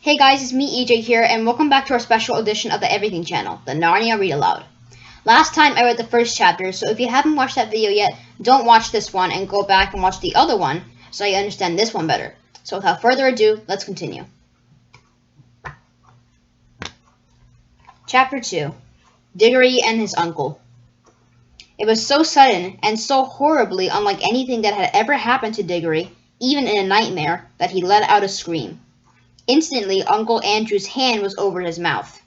Hey guys, it's me EJ here, and welcome back to our special edition of the Everything channel, the Narnia Read-Aloud. Last time I read the first chapter, so if you haven't watched that video yet, don't watch this one and go back and watch the other one so you understand this one better. So without further ado, let's continue. Chapter 2. Diggory and his uncle. It was so sudden and so horribly unlike anything that had ever happened to Diggory, even in a nightmare, that he let out a scream. Instantly, Uncle Andrew's hand was over his mouth.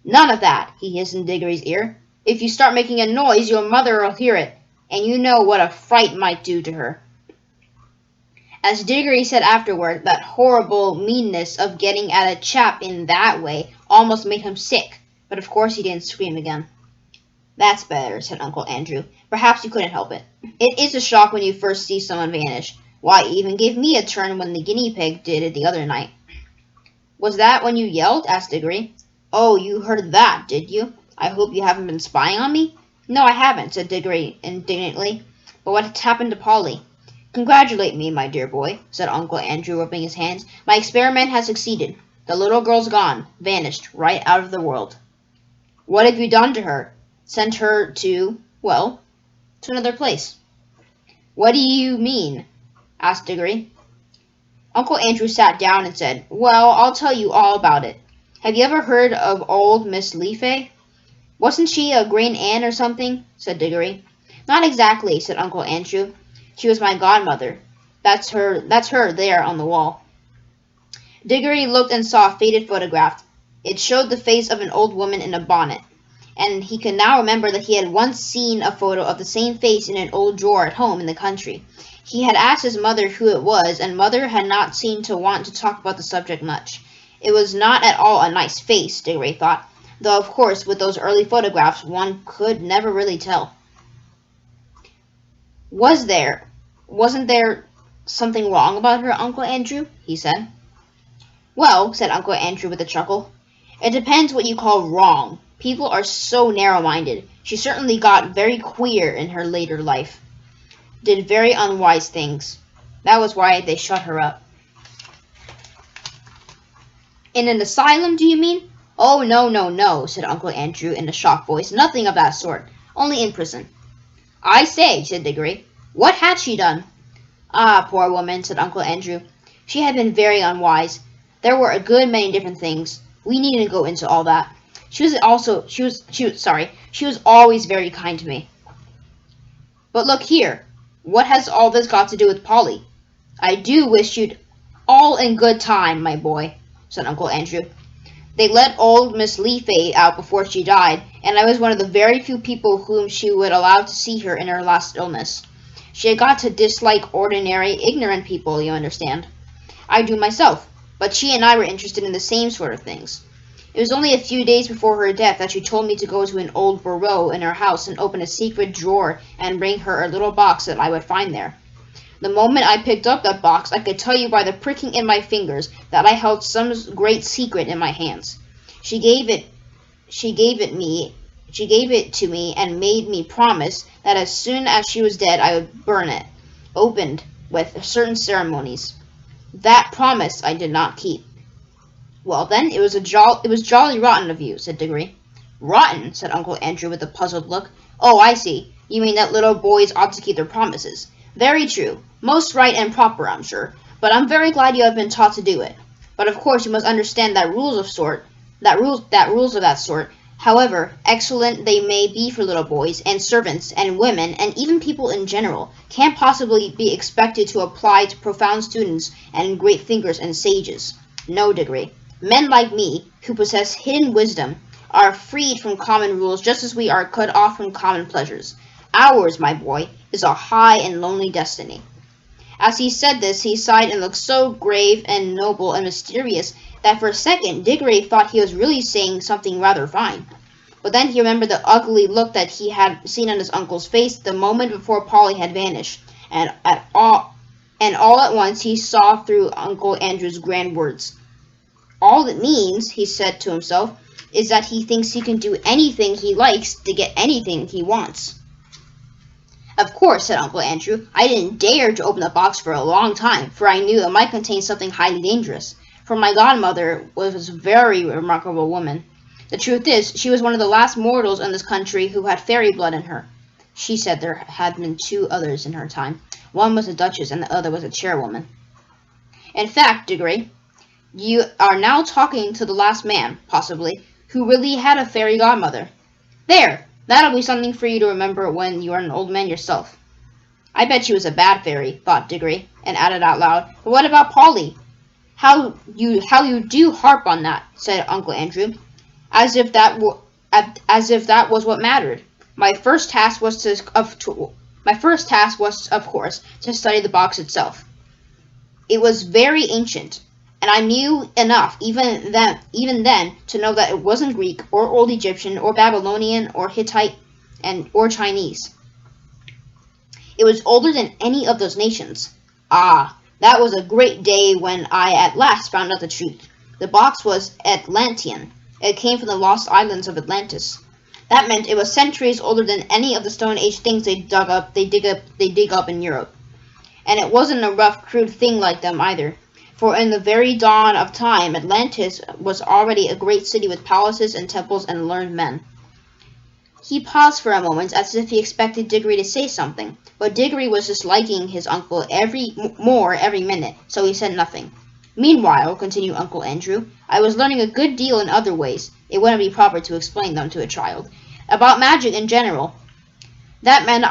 "None of that," he hissed in Diggory's ear. "If you start making a noise, your mother will hear it, and you know what a fright might do to her." As Diggory said afterward, that horrible meanness of getting at a chap in that way almost made him sick, but of course he didn't scream again. "That's better," said Uncle Andrew. "Perhaps you couldn't help it. It is a shock when you first see someone vanish. Why, it even gave me a turn when the guinea pig did it the other night." "Was that when you yelled?" asked Diggory. "Oh, you heard that, did you? I hope you haven't been spying on me?" "No, I haven't," said Diggory indignantly. "But what happened to Polly?" "Congratulate me, my dear boy," said Uncle Andrew, rubbing his hands. "My experiment has succeeded. The little girl's gone, vanished, right out of the world." "What have you done to her?" "Sent her to, well, to another place." "What do you mean?" asked Diggory. Uncle Andrew sat down and said, "Well, I'll tell you all about it. Have you ever heard of old Miss Leafay?" "Wasn't she a great aunt or something?" said Diggory. "Not exactly," said Uncle Andrew. "She was my godmother. That's her there on the wall." Diggory looked and saw a faded photograph. It showed the face of an old woman in a bonnet, and he could now remember that he had once seen a photo of the same face in an old drawer at home in the country. He had asked his mother who it was, and Mother had not seemed to want to talk about the subject much. It was not at all a nice face, Diggory thought, though of course with those early photographs one could never really tell. Wasn't there something wrong about her, Uncle Andrew?" he said. "Well," said Uncle Andrew with a chuckle, "it depends what you call wrong. People are so narrow-minded. She certainly got very queer in her later life. Did very unwise things. That was why they shut her up." "In an asylum, do you mean?" "Oh, no, no, no," said Uncle Andrew in a shocked voice. "Nothing of that sort. Only in prison." "I say," said Diggory, "what had she done?" "Ah, poor woman," said Uncle Andrew. "She had been very unwise. There were a good many different things. We needn't go into all that. She was always very kind to me. But look here. What has all this got to do with Polly?" "I do wish you'd—" "All in good time, my boy," said Uncle Andrew. "They let old Miss Leafay out before she died, and I was one of the very few people whom she would allow to see her in her last illness. She had got to dislike ordinary, ignorant people, you understand. I do myself, but she and I were interested in the same sort of things. It was only a few days before her death that she told me to go to an old bureau in her house and open a secret drawer and bring her a little box that I would find there. The moment I picked up that box, I could tell you by the pricking in my fingers that I held some great secret in my hands. She gave it to me and made me promise that as soon as she was dead I would burn it, opened with certain ceremonies. That promise I did not keep." "Well, then, it was jolly rotten of you," said Diggory. "Rotten?" said Uncle Andrew with a puzzled look. "Oh, I see. You mean that little boys ought to keep their promises. Very true. Most right and proper, I'm sure. But I'm very glad you have been taught to do it. But of course you must understand that rules of that sort, however excellent they may be for little boys and servants and women and even people in general, can't possibly be expected to apply to profound students and great thinkers and sages. No, Diggory. Men like me, who possess hidden wisdom, are freed from common rules just as we are cut off from common pleasures. Ours, my boy, is a high and lonely destiny." As he said this, he sighed and looked so grave and noble and mysterious that for a second Diggory thought he was really saying something rather fine. But then he remembered the ugly look that he had seen on his uncle's face the moment before Polly had vanished, and all at once he saw through Uncle Andrew's grand words. "All it means," he said to himself, "is that he thinks he can do anything he likes to get anything he wants." "Of course," said Uncle Andrew, "I didn't dare to open the box for a long time, for I knew it might contain something highly dangerous. for my godmother was a very remarkable woman. The truth is, she was one of the last mortals in this country who had fairy blood in her. She said there had been two others in her time. One was a duchess and the other was a chairwoman. In fact, Diggory, you are now talking to the last man, possibly, who really had a fairy godmother. There! That'll be something for you to remember when you are an old man yourself. I bet she was a bad fairy, thought Diggory, and added out loud, but what about Polly? How you do harp on that, said Uncle Andrew, as if that was what mattered. My first task was, of course, to study the box itself. It was very ancient, and I knew enough, even then, to know that it wasn't Greek, or Old Egyptian, or Babylonian, or Hittite, or Chinese. It was older than any of those nations. Ah, that was a great day when I at last found out the truth. The box was Atlantean. It came from the lost islands of Atlantis. That meant it was centuries older than any of the Stone Age things they dig up in Europe. And it wasn't a rough, crude thing like them either. For in the very dawn of time, Atlantis was already a great city with palaces and temples and learned men. He paused for a moment as if he expected Diggory to say something, but Diggory was just liking his uncle every minute, so he said nothing. Meanwhile, continued Uncle Andrew, I was learning a good deal in other ways. It wouldn't be proper to explain them to a child. About magic in general. That meant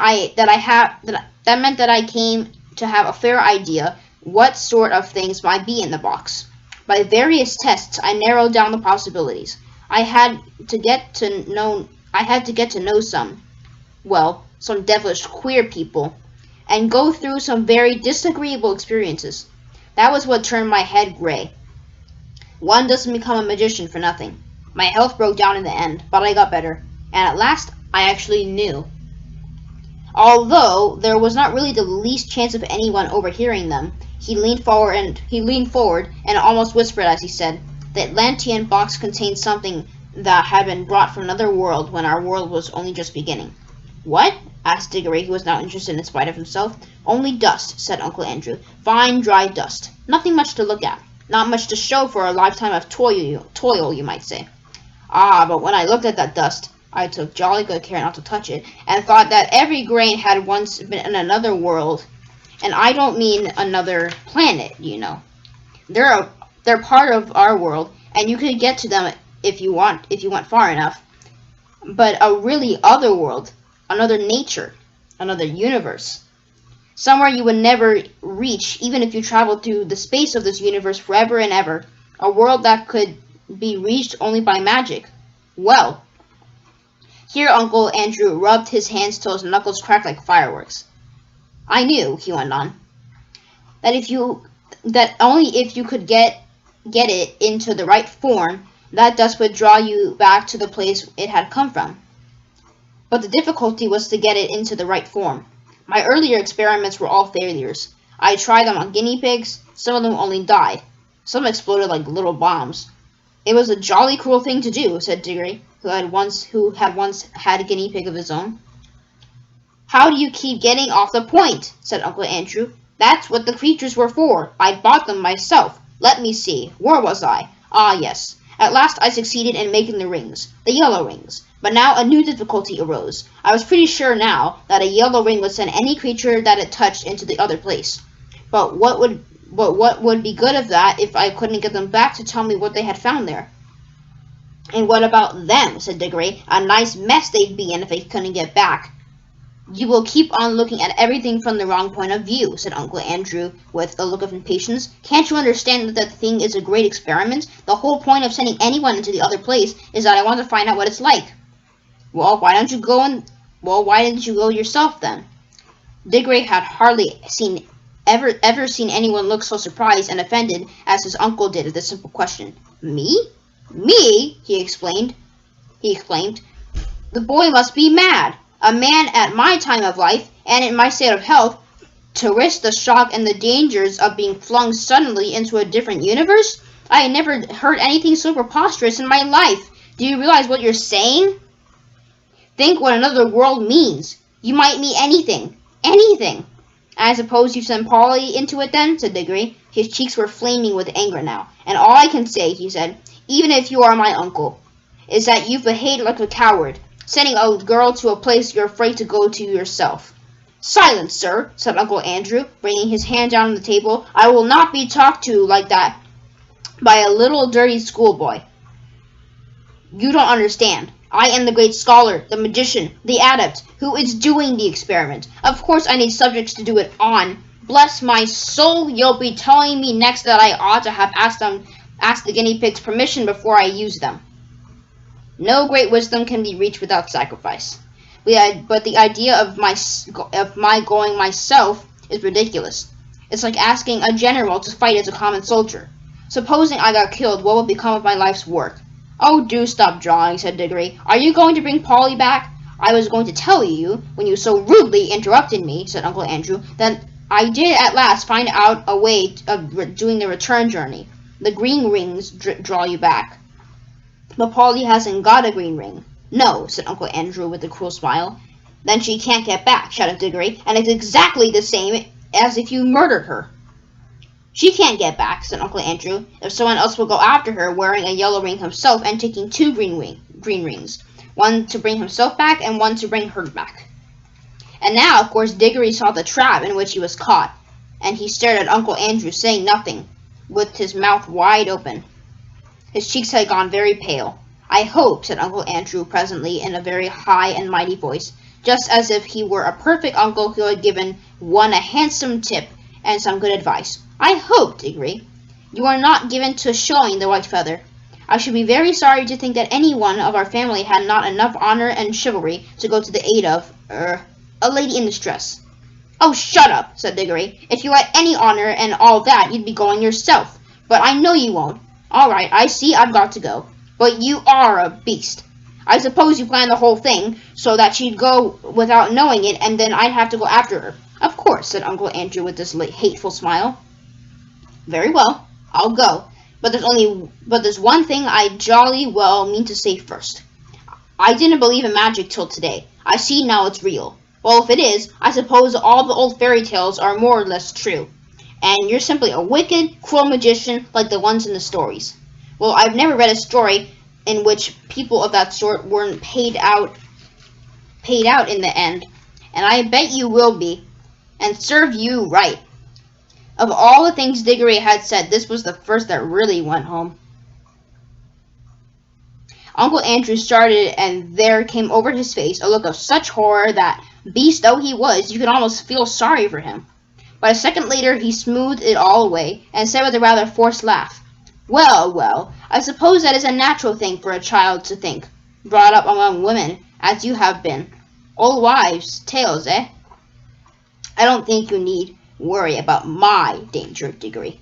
that I came to have a fair idea what sort of things might be in the box. By various tests, I narrowed down the possibilities. I had to get to know some devilish queer people, and go through some very disagreeable experiences. That was what turned my head gray. One doesn't become a magician for nothing. My health broke down in the end, but I got better, and at last I actually knew. Although there was not really the least chance of anyone overhearing them, he leaned forward and almost whispered as he said, "The Atlantean box contained something that had been brought from another world when our world was only just beginning." "What?" asked Diggory, who was now interested in spite of himself. "Only dust," said Uncle Andrew. "Fine, dry dust. Nothing much to look at. Not much to show for a lifetime of toil, you might say. Ah, but when I looked at that dust, I took jolly good care not to touch it, and thought that every grain had once been in another world. And I don't mean another planet, you know. They're part of our world, and you could get to them if you went far enough. But a really other world, another nature, another universe. Somewhere you would never reach, even if you traveled through the space of this universe forever and ever. A world that could be reached only by magic. Well," here Uncle Andrew rubbed his hands till his knuckles cracked like fireworks. "I knew," he went on, that only if you could get it into the right form, that dust would draw you back to the place it had come from. But the difficulty was to get it into the right form. My earlier experiments were all failures. I tried them on guinea pigs. Some of them only died. Some exploded like little bombs. It was a jolly cruel thing to do," said Diggory, who had once had a guinea pig of his own. "How do you keep getting off the point?" said Uncle Andrew. "That's what the creatures were for. I bought them myself. Let me see. Where was I? Ah, yes. At last I succeeded in making the rings, the yellow rings. But now a new difficulty arose. I was pretty sure now that a yellow ring would send any creature that it touched into the other place. But what would be good of that if I couldn't get them back to tell me what they had found there?" "And what about them?" said Diggory. "A nice mess they'd be in if they couldn't get back." "You will keep on looking at everything from the wrong point of view," said Uncle Andrew with a look of impatience. "Can't you understand that the thing is a great experiment? The whole point of sending anyone into the other place is that I want to find out what it's like." "Well, why didn't you go yourself then?" Diggory had hardly ever seen anyone look so surprised and offended as his uncle did at this simple question. "Me? Me?" he exclaimed. "The boy must be mad. A man at my time of life, and in my state of health, to risk the shock and the dangers of being flung suddenly into a different universe? I never heard anything so preposterous in my life. Do you realize what you're saying? Think what another world means. You might mean anything. Anything." I suppose you sent Polly into it then, said Diggory. His cheeks were flaming with anger now. And all I can say, he said, even if you are my uncle, is that you've behaved like a coward, sending a girl to a place you're afraid to go to yourself. Silence, sir, said Uncle Andrew, bringing his hand down on the table. I will not be talked to like that by a little dirty schoolboy. You don't understand. I am the great scholar, the magician, the adept, who is doing the experiment. Of course I need subjects to do it on. Bless my soul, you'll be telling me next that I ought to have asked the guinea pigs permission before I use them. No great wisdom can be reached without sacrifice. But the idea of my going myself is ridiculous. It's like asking a general to fight as a common soldier. Supposing I got killed, what would become of my life's work? Oh, do stop drawing, said Diggory. Are you going to bring Polly back? I was going to tell you, when you so rudely interrupted me, said Uncle Andrew, that I did at last find out a way of doing the return journey. The green rings draw you back. But Polly hasn't got a green ring. No, said Uncle Andrew with a cruel smile. Then she can't get back, shouted Diggory, and it's exactly the same as if you murdered her. She can't get back, said Uncle Andrew, if someone else will go after her wearing a yellow ring himself and taking two green rings, one to bring himself back and one to bring her back. And now, of course, Diggory saw the trap in which he was caught, and he stared at Uncle Andrew, saying nothing, with his mouth wide open. His cheeks had gone very pale. I hope, said Uncle Andrew presently in a very high and mighty voice, just as if he were a perfect uncle who had given one a handsome tip and some good advice. I hope, Diggory, you are not given to showing the white feather. I should be very sorry to think that any one of our family had not enough honor and chivalry to go to the aid of, a lady in distress. Oh, shut up, said Diggory. If you had any honor and all that, you'd be going yourself. But I know you won't. All right, I see I've got to go. But you are a beast. I suppose you planned the whole thing so that she'd go without knowing it, and then I'd have to go after her. Of course, said Uncle Andrew with this hateful smile. Very well, I'll go. But there's one thing I jolly well mean to say first. I didn't believe in magic till today. I see now it's real. Well, if it is, I suppose all the old fairy tales are more or less true. And you're simply a wicked, cruel magician like the ones in the stories. Well, I've never read a story in which people of that sort weren't paid out in the end. And I bet you will be. And serve you right. Of all the things Diggory had said, this was the first that really went home. Uncle Andrew started, and there came over his face a look of such horror that, beast though he was, you could almost feel sorry for him. But a second later he smoothed it all away, and said with a rather forced laugh, Well, well, I suppose that is a natural thing for a child to think, brought up among women, as you have been. Old wives' tales, eh? I don't think you need worry about my danger, Diggory.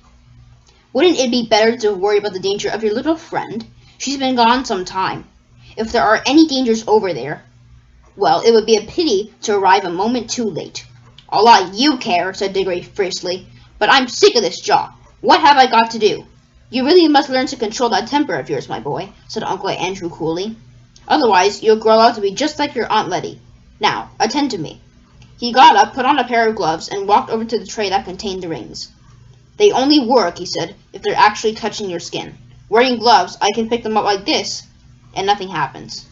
Wouldn't it be better to worry about the danger of your little friend? She's been gone some time. If there are any dangers over there, well, it would be a pity to arrive a moment too late. A lot you care, said Diggory fiercely, but I'm sick of this job. What have I got to do? You really must learn to control that temper of yours, my boy, said Uncle Andrew coolly. Otherwise, you'll grow out to be just like your Aunt Letty. Now, attend to me. He got up, put on a pair of gloves, and walked over to the tray that contained the rings. They only work, he said, if they're actually touching your skin. Wearing gloves, I can pick them up like this, and nothing happens.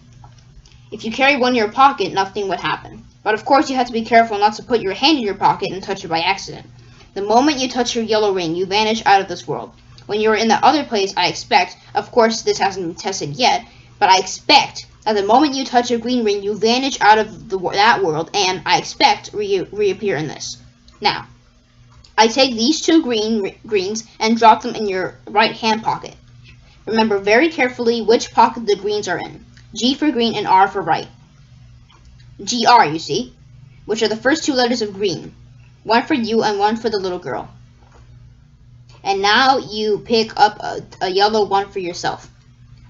If you carry one in your pocket, nothing would happen. But of course you have to be careful not to put your hand in your pocket and touch it by accident. The moment you touch your yellow ring, you vanish out of this world. When you're in the other place, I expect, of course this hasn't been tested yet, but I expect that the moment you touch your green ring, you vanish out of that world, and I expect reappear in this. Now, I take these two greens and drop them in your right hand pocket. Remember very carefully which pocket the greens are in. G for green and R for right. GR, you see, which are the first two letters of green. One for you and one for the little girl. And now you pick up a yellow one for yourself.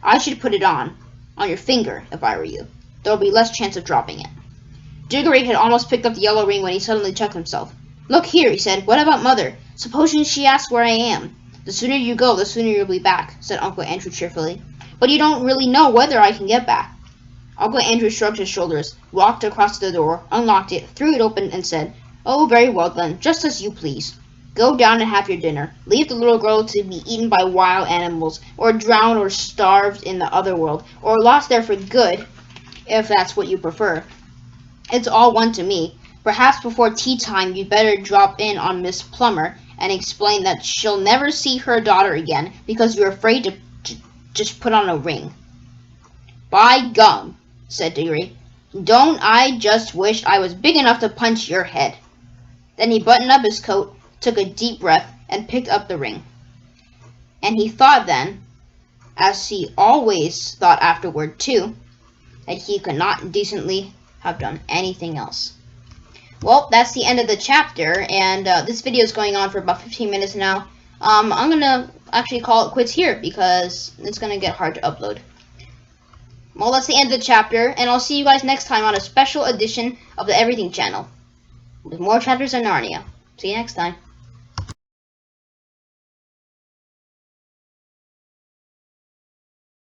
I should put it on your finger, if I were you. There will be less chance of dropping it. Diggory had almost picked up the yellow ring when he suddenly checked himself. Look here, he said, what about Mother? Supposing she asks where I am? The sooner you go, the sooner you'll be back, said Uncle Andrew cheerfully. But you don't really know whether I can get back. Uncle Andrew shrugged his shoulders, walked across to the door, unlocked it, threw it open, and said, Oh, very well then, just as you please. Go down and have your dinner. Leave the little girl to be eaten by wild animals, or drowned or starved in the other world, or lost there for good, if that's what you prefer. It's all one to me. Perhaps before tea time you'd better drop in on Miss Plummer and explain that she'll never see her daughter again because you're afraid to just put on a ring. By gum, said Diggory. Don't I just wish I was big enough to punch your head. Then he buttoned up his coat, took a deep breath, and picked up the ring. And he thought then, as he always thought afterward too, that he could not decently have done anything else. Well, that's the end of the chapter, and this video is going on for about 15 minutes now. I'm going to actually call it quits here because it's going to get hard to upload. Well, that's the end of the chapter, and I'll see you guys next time on a special edition of the Everything channel with more chapters of Narnia. See you next time.